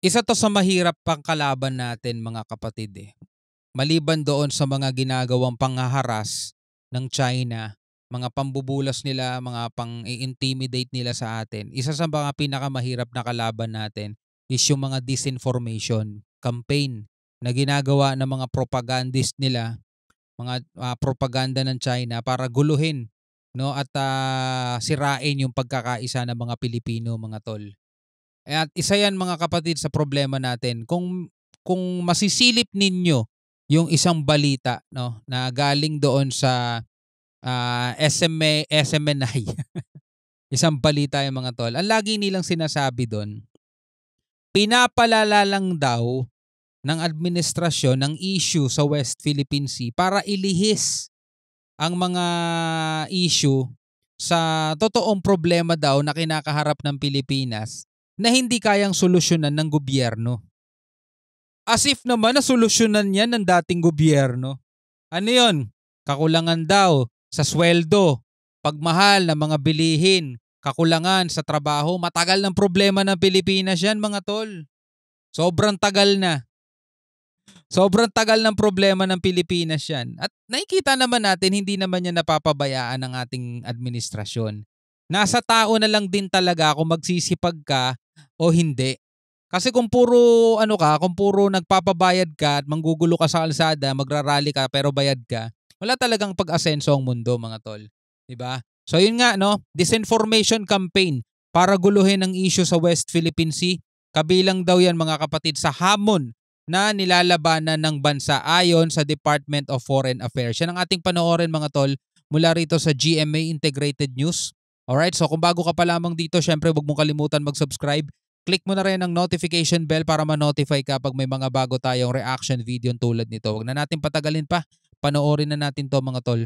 Isa 'to sa mahirap pang kalaban natin mga kapatid, eh. Maliban doon sa mga ginagawang panghaharas ng China, mga pambubulas nila, mga pang-i-intimidate nila sa atin, isa sa mga pinakamahirap na kalaban natin is yung mga disinformation campaign na ginagawa ng mga propagandist nila, mga, propaganda ng China para guluhin 'no at, sirain yung pagkakaisa ng mga Pilipino, mga tol. At isa 'yan mga kapatid sa problema natin kung masisilip ninyo yung isang balita 'no, na galing doon sa, SMNI, isang balita 'yan mga tol. Ang lagi nilang sinasabi do'n, pinapalala lang daw ng administrasyon ng issue sa West Philippine Sea para ilihis ang mga issue sa totoong problema daw na kinakaharap ng Pilipinas na hindi kayang solusyonan ng gobyerno. As if naman nasolusyonan yan ng dating gobyerno. Ano yun? Kakulangan daw sa sweldo, pagmahal ng mga bilihin, kakulangan sa trabaho. Matagal ng problema ng Pilipinas yan mga tol. Sobrang tagal na. Sobrang tagal ng problema ng Pilipinas yan. At nakikita naman natin hindi naman yan napapabayaan ng ating administrasyon. Nasa tao na lang din talaga kung magsisipag ka o hindi. Kasi kung puro kung puro nagpapabayad ka at manggugulo ka sa kalsada, magrarally ka pero bayad ka, wala talagang pag-asenso ang mundo mga tol, 'di ba? So yun nga no, disinformation campaign para guluhin ang issue sa West Philippine Sea. Kabilang daw yan mga kapatid sa hamon na nilalabanan ng bansa ayon sa Department of Foreign Affairs. Yan ang ating panoorin mga tol mula rito sa GMA Integrated News. Alright, so kung bago ka pa lamang dito, syempre huwag mong kalimutan mag-subscribe. Click mo na rin ang notification bell para ma-notify ka pag may mga bago tayong reaction video tulad nito. Huwag na natin patagalin pa. Panoorin na natin to mga tol.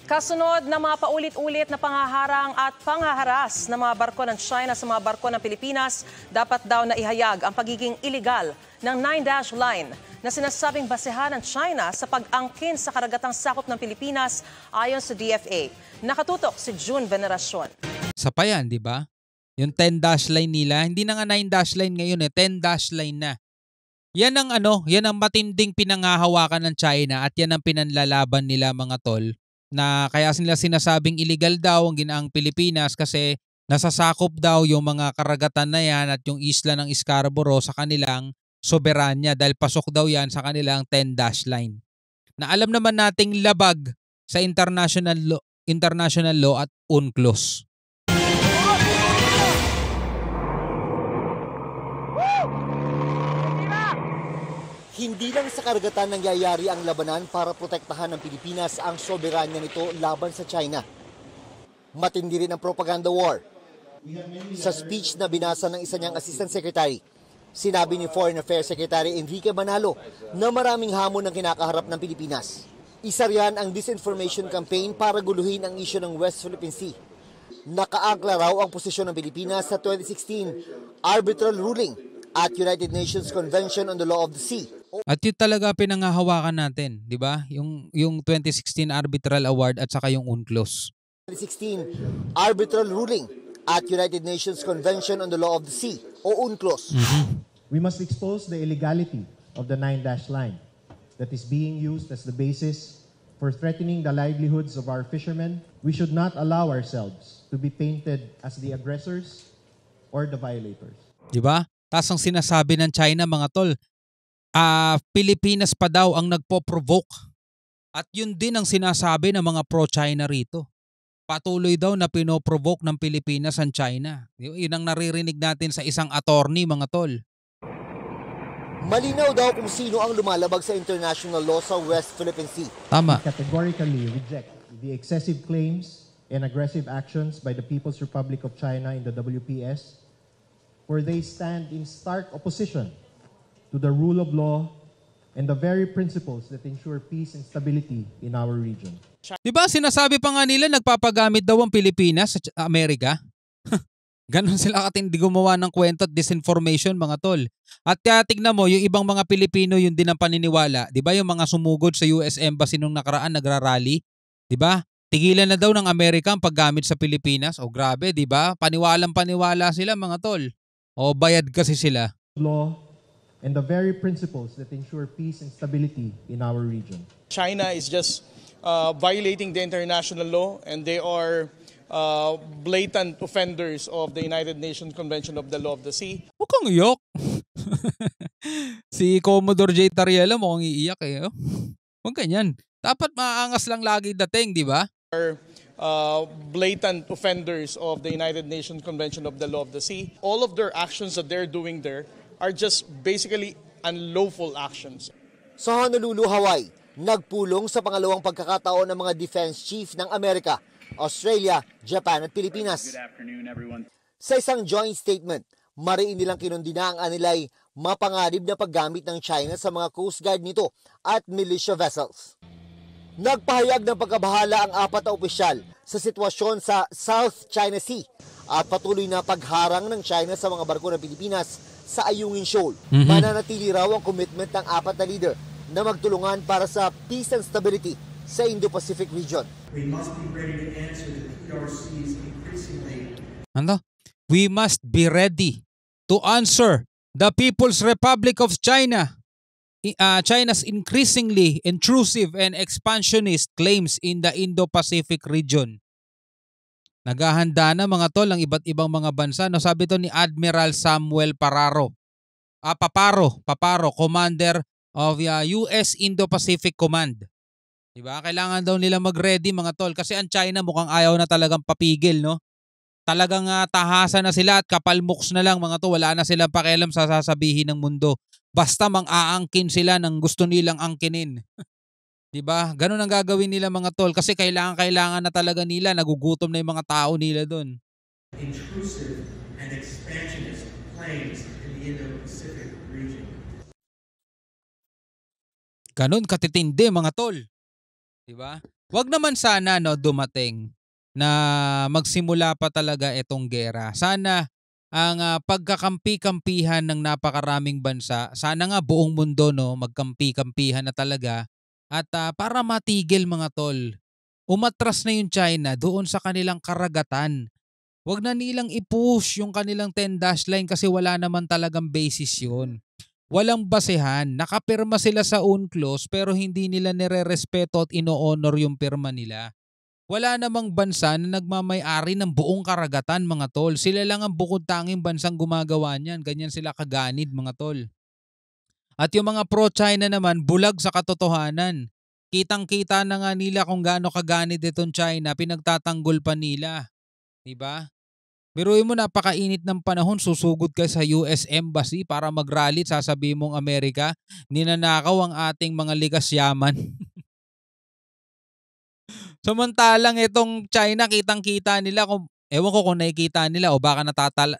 Kasunod ng mga paulit-ulit na panghaharang at panghaharas ng mga barko ng China sa mga barko ng Pilipinas, dapat daw na ihayag ang pagiging illegal ng 9-dash line na sinasabing basehan ng China sa pag-angkin sa karagatang sakop ng Pilipinas ayon sa DFA. Nakatutok si June Veneracion. Sa pa yan, di ba? Yung 10-dash line nila, hindi na nga 9-dash line ngayon 10-dash line na. Yan ang yan ang matinding pinanghahawakan ng China at yan ang pinanlalaban nila mga tol na kaya nila sinasabing illegal daw ang ginaang Pilipinas kasi nasasakop daw yung mga karagatan na yan at yung isla ng Scarborough sa kanilang soberanya dahil pasok daw yan sa kanilang 10-dash line. Na alam naman nating labag sa international law at UNCLOS. Hindi lang sa karagatan nangyayari ang labanan para protektahan ng Pilipinas ang soberanya nito laban sa China. Matindi rin ang propaganda war. Sa speech na binasa ng isa niyang assistant secretary, sinabi ni Foreign Affairs Secretary Enrique Manalo na maraming hamon ang kinakaharap ng Pilipinas. Isa riyan ang disinformation campaign para guluhin ang isyu ng West Philippine Sea. Nakaangkla raw ang posisyon ng Pilipinas sa 2016 arbitral ruling at United Nations Convention on the Law of the Sea. At yun talaga pinanghahawakan natin, di ba? Yung 2016 Arbitral Award at saka yung UNCLOS. 2016 Arbitral Ruling at United Nations Convention on the Law of the Sea o UNCLOS. We must expose the illegality of the 9-dash line that is being used as the basis for threatening the livelihoods of our fishermen. We should not allow ourselves to be painted as the aggressors or the violators. Di ba? Tapos ang sinasabi ng China mga tol, Pilipinas pa daw ang nagpo-provoke. At yun din ang sinasabi ng mga pro-China rito. Patuloy daw na pinoprovoke ng Pilipinas ang China. Yun ang naririnig natin sa isang attorney mga tol. Malinaw daw kung sino ang lumalabag sa international law sa West Philippine Sea. Tama. We categorically reject the excessive claims and aggressive actions by the People's Republic of China in the WPS, where they stand in stark opposition to the rule of law and the very principles that ensure peace and stability in our region. Diba sinasabi pa nga nila nagpapagamit daw ang Pilipinas sa Amerika? Ganon sila katindi gumawa ng kwento at disinformation mga tol. At tignan mo yung ibang mga Pilipino yun din ang paniniwala. Diba yung mga sumugod sa US Embassy nung nakaraan nagrarally? Diba? Tigilan na daw ng Amerika ang paggamit sa Pilipinas. O grabe, diba? Paniwalang paniwala sila mga tol. O bayad kasi sila. law, and the very principles that ensure peace and stability in our region. China is just violating the international law, and they are blatant offenders of the United Nations Convention of the Law of the Sea. Huwag kang iyak. Si Commodore J. Tariela mukhang iiyak eh. Oh. Huwag ganyan. Dapat maaangas lang lagi dating, di ba? Blatant offenders of the United Nations Convention of the Law of the Sea. All of their actions that they're doing there are just basically unlawful actions. Sa Honolulu, Hawaii, nagpulong sa pangalawang pagkakataon ng mga defense chief ng Amerika, Australia, Japan at Pilipinas. Good afternoon, everyone. Sa isang joint statement, mariin nilang kinundina ang anilay mapanganib na paggamit ng China sa mga Coast Guard nito at militia vessels. Nagpahayag ng pagkabahala ang apat na opisyal sa sitwasyon sa South China Sea at patuloy na pagharang ng China sa mga barko ng Pilipinas sa Ayungin Shoal. Mananatili raw ang commitment ng apat na leader na magtulungan para sa peace and stability sa Indo-Pacific region. We must be ready to answer the PRC's increasingly. Ano? We must be ready to answer the People's Republic of China. China's increasingly intrusive and expansionist claims in the Indo-Pacific region. Naghahanda na mga tol ang iba't ibang mga bansa. No, sabi to ni Admiral Samuel Paparo, Commander of US Indo-Pacific Command. Diba? Kailangan daw nila mag-ready mga tol kasi ang China mukhang ayaw na talagang papigil, no? Talagang tahasan na sila at kapalmuks na lang mga to. Wala na silang pakialam sa sasabihin ng mundo. Basta mang-aangkin sila ng gusto nilang angkinin. Diba? Ganun ang gagawin nila mga tol kasi kailangan na talaga nila. Nagugutom na yung mga tao nila doon. Intrusive and expansionist claims in the Indo-Pacific region. Ganun katitindi mga tol. Diba? Wag naman sana dumating na magsimula pa talaga itong gera. Sana ang pagkakampi-kampihan ng napakaraming bansa, sana nga buong mundo magkampi-kampihan na talaga at para matigil mga tol. Umatras na yung China doon sa kanilang karagatan. Wag na nilang i-push yung kanilang 10-dash line kasi wala naman talagang basis yun. Walang basehan. Nakapirma sila sa UNCLOS pero hindi nila nire-respeto at ino-honor yung pirma nila. Wala namang bansa na nagmamay-ari ng buong karagatan mga tol. Sila lang ang bukod tanging bansang gumagawa niyan. Ganyan sila kaganid mga tol. At yung mga pro-China naman bulag sa katotohanan. Kitang-kita na nga nila kung gaano kaganid itong China. Pinagtatanggol pa nila. Diba? Biruin mo napakainit ng panahon. Susugod ka sa US Embassy para mag-rally. Sasabihin mong Amerika, ninanakaw ang ating mga likas yaman. Samantalang itong China, kitang-kita nila kung, ewan ko kung nakikita nila o baka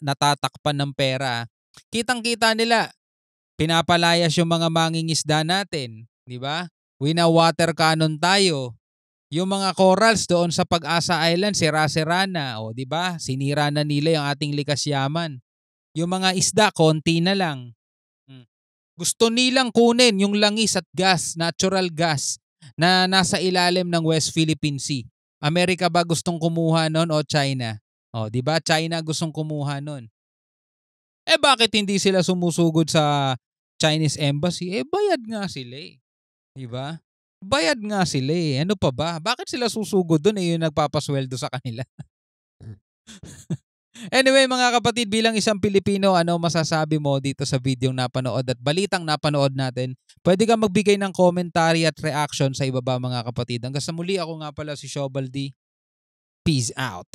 natatakpan ng pera. Kitang-kita nila, pinapalayas yung mga mangingisda natin. Di ba? Wina-water cannon tayo. Yung mga corals doon sa Pag-asa Island, sira-sira na. O di ba? Sinira na nila yung ating likas yaman. Yung mga isda, konti na lang. Gusto nilang kunin yung langis at gas, natural gas, na nasa ilalim ng West Philippine Sea. Amerika ba gustong kumuha nun o China? O, di ba? China gustong kumuha nun. Bakit hindi sila sumusugod sa Chinese Embassy? Bayad nga sila eh. Di ba? Bayad nga sila eh. Ano pa ba? Bakit sila susugod dun yung nagpapasweldo sa kanila? Anyway mga kapatid, bilang isang Pilipino, ano masasabi mo dito sa video napanood at balitang napanood natin? Pwede ka magbigay ng commentary at reaction sa ibaba mga kapatid. Hanggang sa muli, ako nga pala si Shobaldi. Peace out.